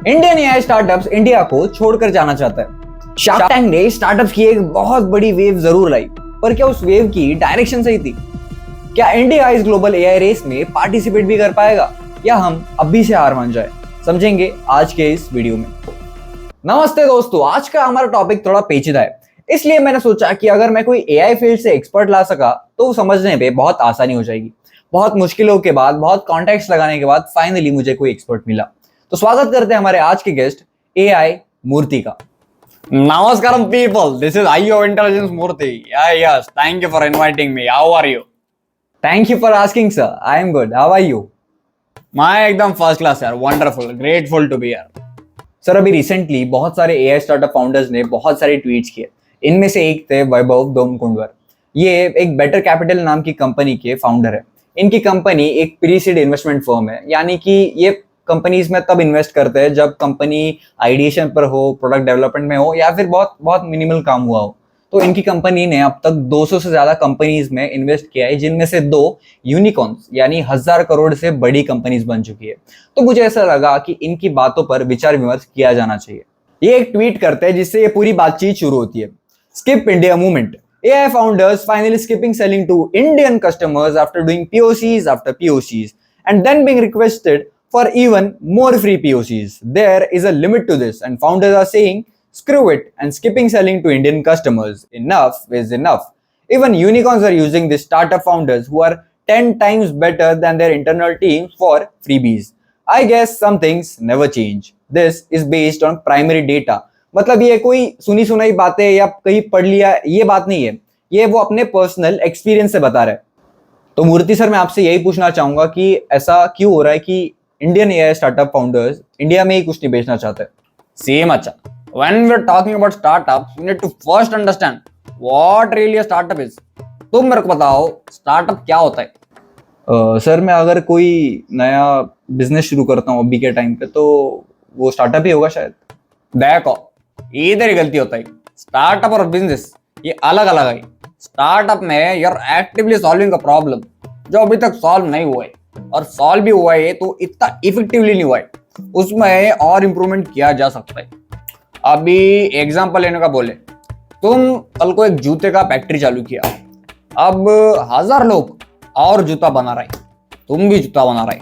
Indian AI startups India को छोड़कर जाना चाहता है। शार्क टैंक ने स्टार्टअप्स की एक बहुत बड़ी वेव जरूर लाई, पर क्या उस वेव की डायरेक्शन सही थी? क्या इंडिया इस ग्लोबल एआई रेस में पार्टिसिपेट भी कर पाएगा या हम अभी से हार मान जाए? समझेंगे आज के इस वीडियो में। नमस्ते दोस्तों, आज का हमारा टॉपिक थोड़ा पेचीदा है, इसलिए मैंने सोचा कि अगर मैं कोई एआई फील्ड से एक्सपर्ट ला सका तो समझने पे बहुत आसानी हो जाएगी। बहुत मुश्किलों के बाद, बहुत कॉन्टेक्स्ट लगाने के बाद फाइनली मुझे कोई एक्सपर्ट मिला। तो स्वागत करते हैं हमारे आज के गेस्ट एआई मूर्ति का। Namaskaram people, this is IO Intelligence Murthy. Yes, thank you for inviting me. How are you? Thank you for asking sir, I am good, how are you? मैं एकदम फर्स्ट क्लास यार, wonderful, grateful to be यार। Sir, अभी recently बहुत सारे AI startup founders ने बहुत सारे ट्वीट्स किए। इनमें से एक थे वैभव दोमकुंडवर। ये एक बेटर कैपिटल नाम की कंपनी के फाउंडर है। इनकी कंपनी एक प्री सीड इन्वेस्टमेंट फर्म है, यानी कि ये कंपनीज में तब इन्वेस्ट करते हैं जब कंपनी आइडिएशन पर हो, प्रोडक्ट डेवलपमेंट में हो, या फिर बहुत बहुत मिनिमल काम हुआ हो। तो इनकी कंपनी ने अब तक 200 से ज्यादा कंपनीज में इन्वेस्ट किया है, जिनमें से 2 यूनिकॉर्न्स यानी 1000 करोड़ से बड़ी कंपनीज बन चुकी है। तो मुझे ऐसा लगा कि इनकी बातों पर विचार विमर्श किया जाना चाहिए। ये एक ट्वीट करते हैं जिससे ये पूरी बातचीत शुरू होती है। Skip India movement, AI founders finally skipping selling to Indian customers after doing POCs after POCs and then being requested for even more free POCs. There is a limit to this and founders are saying screw it and skipping selling to Indian customers. Enough is enough. Even unicorns are using these startup founders who are 10 times better than their internal teams for freebies. I guess some things never change. This is based on primary data. मतलब ये कोई सुनी सुनाई बातें या कहीं पढ़ लिया ये बात नहीं है, ये वो अपने पर्सनल एक्सपीरियंस से बता रहे हैं। तो मूर्ति सर, मैं आपसे यही पूछना चाहूंगा कि ऐसा क्यों हो रहा है कि Indian AI startup founders India में ही कुछ नहीं बेचना चाहते? Same अच्छा। When we're talking about startups, we need to first understand what really a startup is. तुम मेरे को बताओ स्टार्टअप क्या होता है? सर, मैं अगर कोई नया बिजनेस शुरू करता हूँ अभी के टाइम पे, तो वो स्टार्टअप ही होगा शायद। देखो, इधर ही गलती होता है। स्टार्टअप और बिजनेस ये अलग अलग है। स्टार्टअप में you're actively solving a problem जो अभी तक सॉल्व नहीं हुआ है, और सॉल्व भी हुआ है तो इतना इफेक्टिवली नहीं हुआ है, उसमें और इम्प्रूवमेंट किया जा सकता है। अभी एग्जांपल लेने का बोले, तुम कल को एक जूते का फैक्ट्री चालू किया, अब 1000 लोग और जूता बना रहे, तुम भी जूता बना रहे,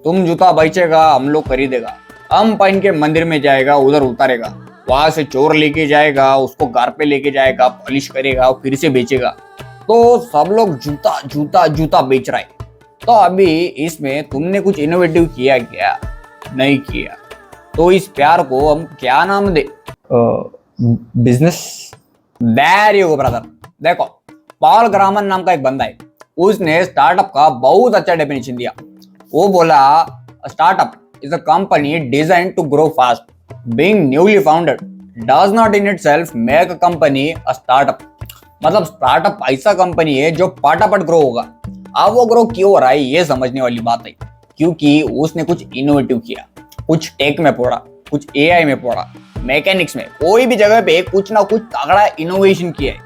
तुम जूता बेचेगा, हम लोग खरीदेगा, हम पहन के मंदिर में जाएगा, उधर उतारेगा, वहां से चोर लेके जाएगा, उसको घर पे लेके जाएगा, पॉलिश करेगा, फिर से बेचेगा, तो सब लोग जूता जूता जूता बेच रहा है। तो अभी इसमें तुमने कुछ इनोवेटिव किया क्या? नहीं किया। तो इस प्यार को हम क्या नाम दे? Business. There you go brother. देखो, पॉल ग्रामन नाम का एक बंदा है, उसने स्टार्टअप का बहुत अच्छा डेफिनेशन दिया। वो बोला, startup is a company designed to grow fast. Being newly founded does not in itself make a company a startup. मतलब स्टार्टअप ऐसा कंपनी है जो पटापट ग्रो होगा। अब वो ग्रो क्यों हो रहा है ये समझने वाली बात है, क्योंकि उसने कुछ इनोवेटिव किया, कुछ टेक में पढ़ा, कुछ एआई में पढ़ा, मैकेनिक्स में, कोई भी जगह पे कुछ ना कुछ तगड़ा इनोवेशन किया है।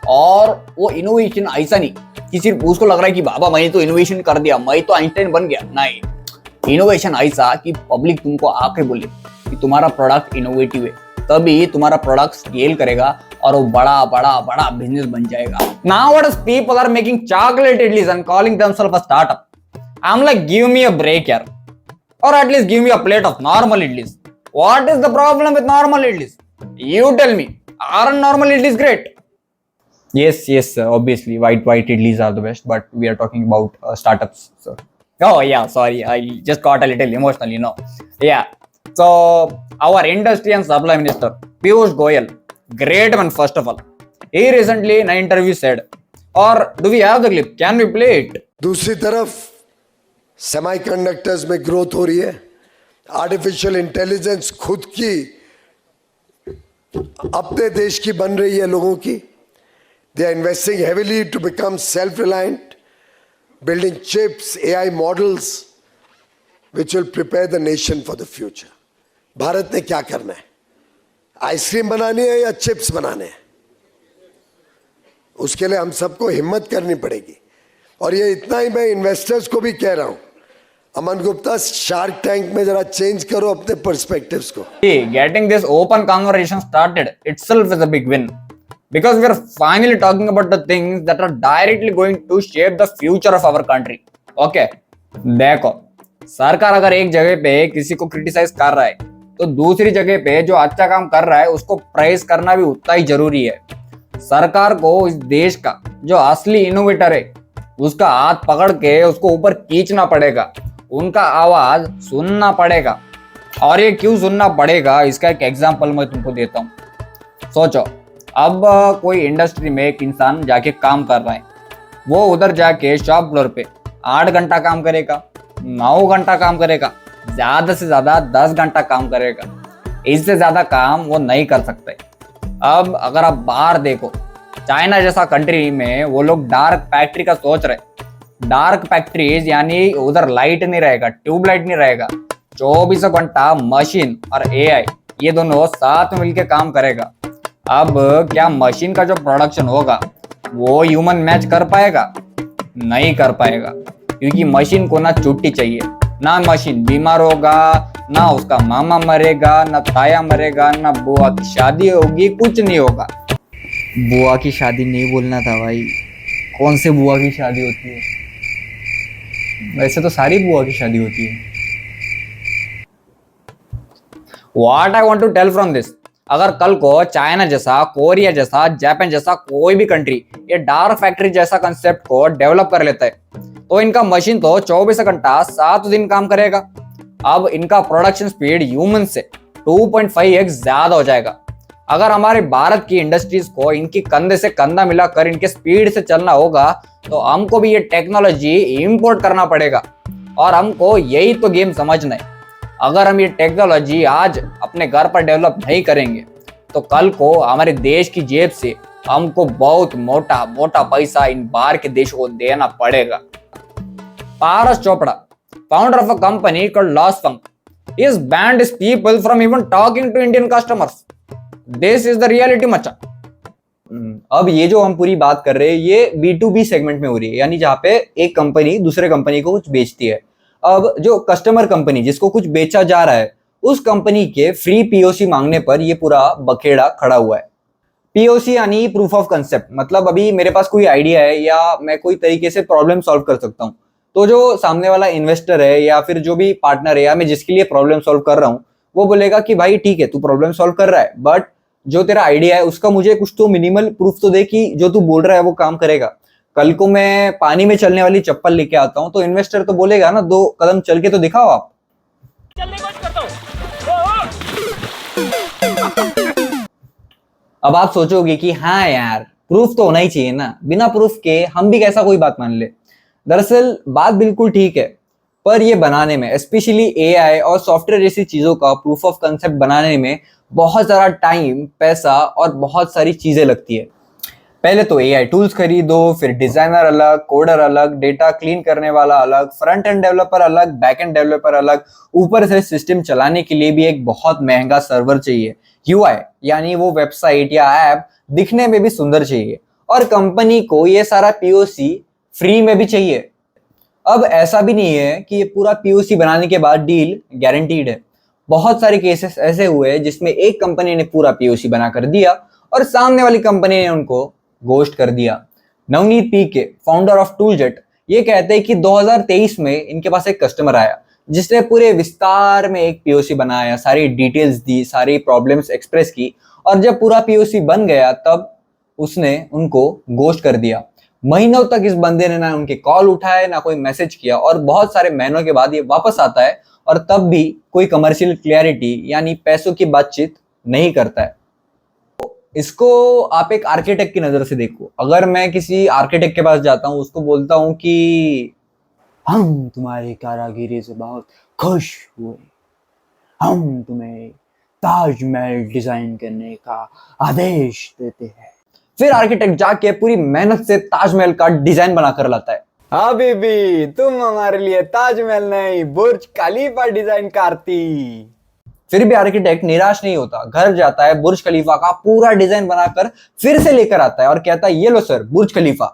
और वो इनोवेशन ऐसा नहीं कि सिर्फ उसको लग रहा है कि बाबा मैंने तो इनोवेशन कर दिया, मैं तो आइंस्टाइन बन गया। नहीं, इनोवेशन ऐसा कि पब्लिक तुमको आके बोले कि तुम्हारा प्रोडक्ट इनोवेटिव है, तभी तुम्हारा प्रोडक्ट स्केल करेगा और वो बड़ा बड़ा बड़ा बिजनेस बन जाएगा। Nowadays people are making chocolate idlis and calling themselves a startup. I'm like, give me a break यार, or at least give me a plate of normal idlis. What is the problem with normal idlis? You tell me. Aren't normal idlis great? Yes, obviously white idlis are the best, but we are talking about startups, sir. Oh yeah, sorry, I just got a little emotional, you know. Yeah, so our industry and supply minister Piyush Goyal, great man first of all, he recently in an interview said, or do we have the clip? Can we play it? दूसरी तरफ semiconductors में growth हो रही है, artificial intelligence खुद की अपने देश की बन रही है लोगों की। They are investing heavily to become self reliant, building chips, AI models, which will prepare the nation for the future. Bharat ने क्या करना है? आइसक्रीम बनानी है या चिप्स बनाने हैं? उसके लिए हम सबको हिम्मत करनी पड़ेगी। और ये इतना ही मैं इन्वेस्टर्स को भी कह रहा हूं, अमन गुप्ता, शार्क टैंक में जरा चेंज करो अपने पर्सपेक्टिव्स को. Getting this open conversation started itself is a big win because we are finally talking about the things that are directly going to shape the future of our country. Okay, देखो, सरकार अगर एक जगह पे किसी को criticise कर रहा है तो दूसरी जगह पे जो अच्छा काम कर रहा है उसको प्रेज करना भी उतना ही जरूरी है. सरकार को इस देश का जो असली इनोवेटर है उसका हाथ पकड़ के उसको ऊपर खींचना पड़ेगा, उनका आवाज सुनना पड़ेगा. और ये क्यों सुनना पड़ेगा इसका एक एग्जांपल मैं तुमको देता हूँ. सोचो, अब कोई इंडस्ट्री में एक इंसान जाके काम कर रहा है, वो उधर जाके शॉप फ्लोर पे 8 घंटा काम करेगा, 9 घंटा काम करेगा, ज्यादा से ज्यादा 10 घंटा काम करेगा. इससे ज्यादा काम वो नहीं कर सकते. अब अगर आप बाहर देखो, चाइना जैसा कंट्री में वो लोग डार्क फैक्ट्री का सोच रहे. डार्क फैक्ट्रीज यानी उधर लाइट नहीं रहेगा, ट्यूबलाइट नहीं रहेगा, 24 घंटा मशीन और एआई ये दोनों साथ में मिलके काम करेगा. अब क्या मशीन का जो प्रोडक्शन होगा वो ह्यूमन मैच कर पाएगा? नहीं कर पाएगा, क्योंकि मशीन को ना छुट्टी चाहिए, ना मशीन बीमार होगा, ना उसका मामा मरेगा, ना ताया मरेगा, ना बुआ की शादी होगी, कुछ नहीं होगा. बुआ की शादी नहीं बोलना था भाई, कौन से बुआ की शादी होती है? वैसे तो सारी बुआ की शादी होती है. What I want to tell from this, अगर कल को चाइना जैसा, कोरिया जैसा, जापान जैसा कोई भी कंट्री ये डार्क फैक्ट्री जैसा कंसेप्ट को डेवलप कर लेता है तो इनका मशीन तो 24 घंटा 7 दिन काम करेगा. अब इनका प्रोडक्शन स्पीड ह्यूमन से 2.5x ज्यादा हो जाएगा. अगर हमारे भारत की इंडस्ट्रीज को इनकी कंधे से कंधा मिलाकर इनके स्पीड से चलना होगा तो हमको भी ये टेक्नोलॉजी इंपोर्ट करना पड़ेगा. और हमको यही तो गेम समझना है. अगर हम ये टेक्नोलॉजी आज अपने घर पर डेवलप नहीं करेंगे तो कल को हमारे देश की जेब से हमको बहुत मोटा मोटा पैसा इन बाहर के देशों को देना पड़ेगा. पारस Chopra, founder of a company called Lost Funk, is banned his people from even talking to Indian customers. This is the reality, मचा. अब ये जो हम पूरी बात कर रहे हैं ये B2B सेगमेंट में हो रही है, यानी जहाँ पे एक कंपनी दूसरे कंपनी को कुछ बेचती है. अब जो कस्टमर कंपनी जिसको कुछ बेचा जा रहा है उस कंपनी के फ्री पीओसी मांगने पर ये पूरा बखेड़ा खड़ा हुआ है. पीओसी यानी प्रूफ ऑफ कंसेप्ट, मतलब अभी मेरे पास कोई आइडिया है या मैं कोई तरीके से प्रॉब्लम सॉल्व कर सकता हूँ तो जो सामने वाला इन्वेस्टर है या फिर जो भी पार्टनर है या मैं जिसके लिए प्रॉब्लम सॉल्व कर रहा हूँ वो बोलेगा कि भाई ठीक है तू प्रॉब्लम सॉल्व कर रहा है बट जो तेरा आइडिया है उसका मुझे कुछ तो मिनिमल प्रूफ तो दे कि जो तू बोल रहा है वो काम करेगा. कल को मैं पानी में चलने वाली चप्पल लेके आता हूँ तो इन्वेस्टर तो बोलेगा ना 2 कदम चल के तो दिखाओ आप. अब आप सोचोगे कि हाँ यार प्रूफ तो होना ही चाहिए ना, बिना प्रूफ के हम भी कैसा कोई बात मान ले. दरअसल बात बिल्कुल ठीक है, पर ये बनाने में स्पेशली एआई और सॉफ्टवेयर जैसी चीजों का प्रूफ ऑफ कंसेप्ट बनाने में बहुत सारा टाइम, पैसा और बहुत सारी चीजें लगती है. पहले तो एआई टूल्स खरीदो, फिर डिजाइनर अलग, कोडर अलग, डेटा क्लीन करने वाला अलग, फ्रंट एंड डेवलपर अलग, बैक एंड डेवलपर अलग, ऊपर से सिस्टम चलाने के लिए भी एक बहुत महंगा सर्वर चाहिए. यूआई यानी वो वेबसाइट या ऐप दिखने में भी सुंदर चाहिए और कंपनी को ये सारा पीओसी फ्री में भी चाहिए. अब ऐसा भी नहीं है कि ये पूरा पीओसी बनाने के बाद डील गारंटीड है. बहुत सारे केसेस ऐसे हुए जिसमें एक कंपनी ने पूरा पीओसी बना कर दिया और सामने वाली कंपनी ने उनको घोस्ट कर दिया. नवनीत पी के, फाउंडर ऑफ टूलजेट, ये कहते हैं कि 2023 में इनके पास एक कस्टमर आया जिसने पूरे विस्तार में एक पीओसी बनाया, सारी डिटेल्स दी, सारी प्रॉब्लम्स एक्सप्रेस की और जब पूरा पीओसी बन गया तब उसने उनको घोस्ट कर दिया. महीनों तक इस बंदे ने ना उनके कॉल उठाए ना कोई मैसेज किया और बहुत सारे महीनों के बाद ये वापस आता है और तब भी कोई कमर्शियल क्लैरिटी यानी पैसों की बातचीत नहीं करता है. इसको आप एक आर्किटेक्ट की नजर से देखो. अगर मैं किसी आर्किटेक्ट के पास जाता हूँ, उसको बोलता हूँ कि हम तुम्हारी कारागिरी से बहुत खुश हुए, हम तुम्हें ताजमहल डिजाइन करने का आदेश देते हैं, फिर आर्किटेक्ट जाके पूरी मेहनत से ताजमहल का डिजाइन बना कर लाता है. हाँ बीबी, तुम हमारे लिए ताजमहल नहीं बुर्ज खलीफा डिजाइन करती. फिर भी आर्किटेक्ट निराश नहीं होता, घर जाता है, बुर्ज खलीफा का पूरा डिजाइन बनाकर फिर से लेकर आता है और कहता है ये लो सर बुर्ज खलीफा.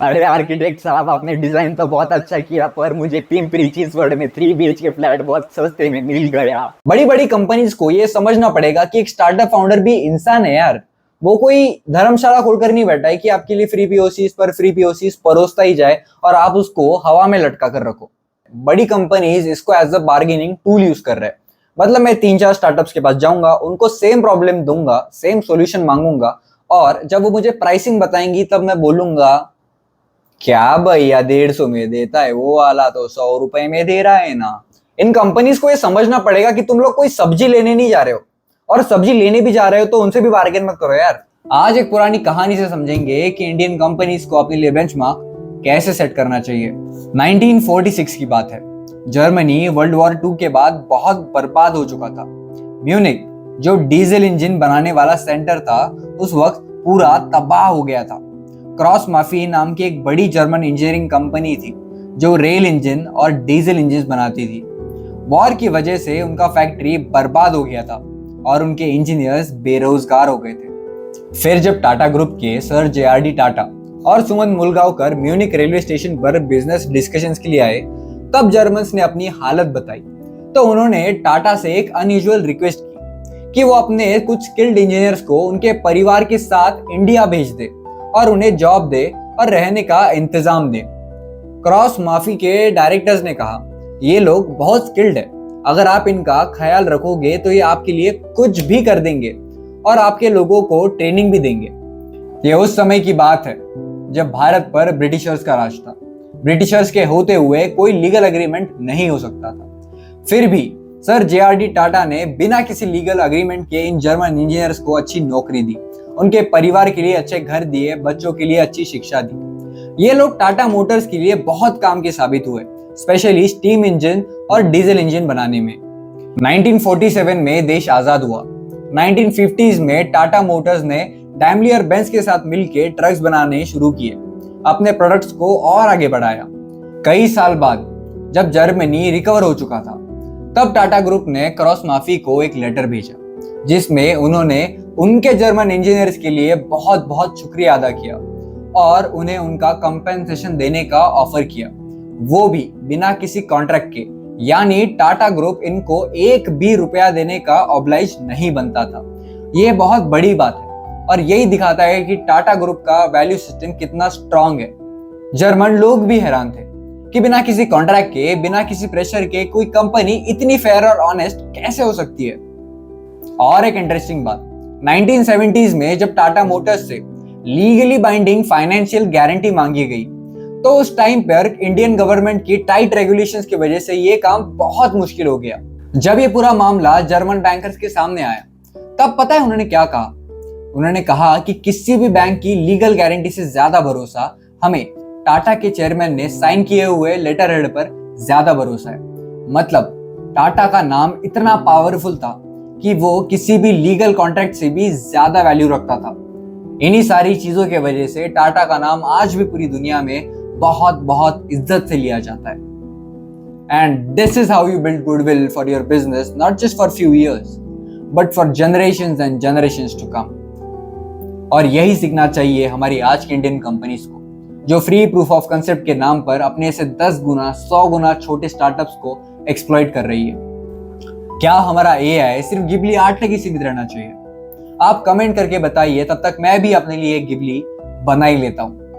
अरे आर्किटेक्ट साहब, आपने डिजाइन तो बहुत अच्छा किया, पर मुझे पिंपरी चिंचवड में 3 BHK फ्लैट बहुत सस्ते में मिल गया। बड़ी बड़ी कंपनीज को ये समझना पड़ेगा कि एक स्टार्टअप फाउंडर भी इंसान है यार। वो कोई धर्मशाला खोलकर नहीं बैठा है कि आपके लिए फ्री पीओसीज पर फ्री पीओसीज परोसता ही जाए और आप उसको हवा में लटका कर रखो। बड़ी कंपनीज इसको as a bargaining tool use कर रहे हैं। मतलब मैं 3-4 स्टार्टअप्स के पास जाऊंगा, उनको सेम प्रॉब्लम दूंगा, सेम सॉल्यूशन मांगूंगा, और जब वो मुझे प्राइसिंग बताएंगी तब मैं बोलूंगा, क्या भैया 150 में देता है, वो वाला तो 100 रुपए में दे रहा है ना। इन कंपनीज को ये समझना पड़ेगा कि तुम लोग कोई सब्जी लेने नहीं जा रहे हो, और सब्जी लेने भी जा रहे हो तो उनसे भी बार्गेन मत करो यार। आज एक पुरानी कहानी से समझेंगे कि इंडियन कंपनीज को अपने लिए बेंचमार्क कैसे सेट करना चाहिए। 1946 की बात है। जर्मनी वर्ल्ड वॉर 2 के बाद बहुत बर्बाद हो चुका था। म्यूनिक, जो डीजल इंजन बनाने वाला सेंटर था, उस वक्त पूरा तबाह हो गया था। क्रॉस माफी नाम की एक बड़ी जर्मन इंजीनियरिंग कंपनी थी जो रेल इंजन और डीजल इंजन बनाती थी। वॉर की वजह से उनका फैक्ट्री बर्बाद हो गया था और उनके इंजीनियर्स बेरोजगार हो गए थे। फिर जब टाटा ग्रुप के सर JRD टाटा और सुमन मुलगांवकर म्यूनिक रेलवे स्टेशन पर बिजनेस डिस्कशंस के लिए आए, तब जर्मन्स ने अपनी हालत बताई। तो उन्होंने टाटा से एक अनयूजुअल रिक्वेस्ट की कि वो अपने कुछ स्किल्ड इंजीनियर्स को उनके परिवार के साथ इंडिया भेज दे और उन्हें जॉब दे और रहने का इंतजाम दे। क्रॉस माफी के डायरेक्टर्स ने कहा, ये लोग बहुत स्किल्ड है, अगर आप इनका ख्याल रखोगे तो ये आपके लिए कुछ भी कर देंगे और आपके लोगों को ट्रेनिंग भी देंगे। ये उस समय की बात है जब भारत पर ब्रिटिशर्स का राज था। ब्रिटिशर्स के होते हुए कोई लीगल एग्रीमेंट नहीं हो सकता था। फिर भी सर JRD टाटा ने बिना किसी लीगल एग्रीमेंट के इन जर्मन इंजीनियर्स को अच्छी नौकरी दी, उनके परिवार के लिए अच्छे घर दिए, बच्चों के लिए अच्छी शिक्षा दी। ये लोग टाटा मोटर्स के लिए बहुत काम के साबित हुए, स्पेशली स्टीम इंजन और डीजल इंजन बनाने में। 1947 में देश आजाद हुआ। 1950s में टाटा मोटर्स ने डैमलियर बेंज के साथ मिलकर ट्रक्स बनाने शुरू किए, अपने प्रोडक्ट्स को और आगे बढ़ाया। कई साल बाद जब जर्मनी रिकवर हो चुका था, तब टाटा ग्रुप ने क्रॉस माफी को एक लेटर भेजा जिसमें उन्होंने उनके जर्मन इंजीनियर्स के लिए बहुत बहुत शुक्रिया अदा किया और उन्हें उनका कंपेंसेशन देने का ऑफर किया, वो भी बिना किसी कॉन्ट्रैक्ट के। यानी टाटा ग्रुप इनको एक भी रुपया देने का ऑब्लाइज नहीं बनता था। ये बहुत बड़ी बात है और यही दिखाता है कि टाटा ग्रुप का वैल्यू सिस्टम कितना स्ट्रांग है। जर्मन लोग भी हैरान थे कि बिना किसी कॉन्ट्रैक्ट के, बिना किसी प्रेशर के कोई कंपनी इतनी फेयर और ऑनेस्ट कैसे हो सकती है। और एक इंटरेस्टिंग बात, 1970s में जब टाटा मोटर्स से लीगली बाइंडिंग फाइनेंशियल गारंटी मांगी गई, तो उस टाइम पर इंडियन गवर्नमेंट की टाइट रेगुलेशंस की वजह से ये काम बहुत मुश्किल हो गया। जब ये पूरा मामला जर्मन बैंकर्स के सामने आया, तब पता है उन्होंने क्या कहा? उन्होंने कहा कि किसी भी बैंक की लीगल गारंटी से ज्यादा भरोसा हमें टाटा के चेयरमैन ने साइन किए हुए लेटर हेड पर ज्यादा भरोसा है। मतलब टाटा का नाम इतना पावरफुल था कि वो किसी भी लीगल कॉन्ट्रैक्ट से भी ज्यादा वैल्यू रखता था। इन्हीं सारी चीजों के वजह से टाटा का नाम आज भी पूरी दुनिया में बहुत बहुत इज्जत से लिया जाता है। And this is how you build goodwill for your business, not just for few years but for generations and generations to come. और यही सीखना चाहिए हमारी आज की इंडियन कंपनीज को, जो फ्री प्रूफ ऑफ कंसेप्ट के नाम पर अपने से 10 गुना 100 गुना छोटे स्टार्टअप्स को एक्सप्लॉइट कर रही है। क्या हमारा AI सिर्फ गिबली आर्ट तक ही सीमित रहना चाहिए? आप कमेंट करके बताइए, तब तक मैं भी अपने लिए गिबली बना ही लेता हूं।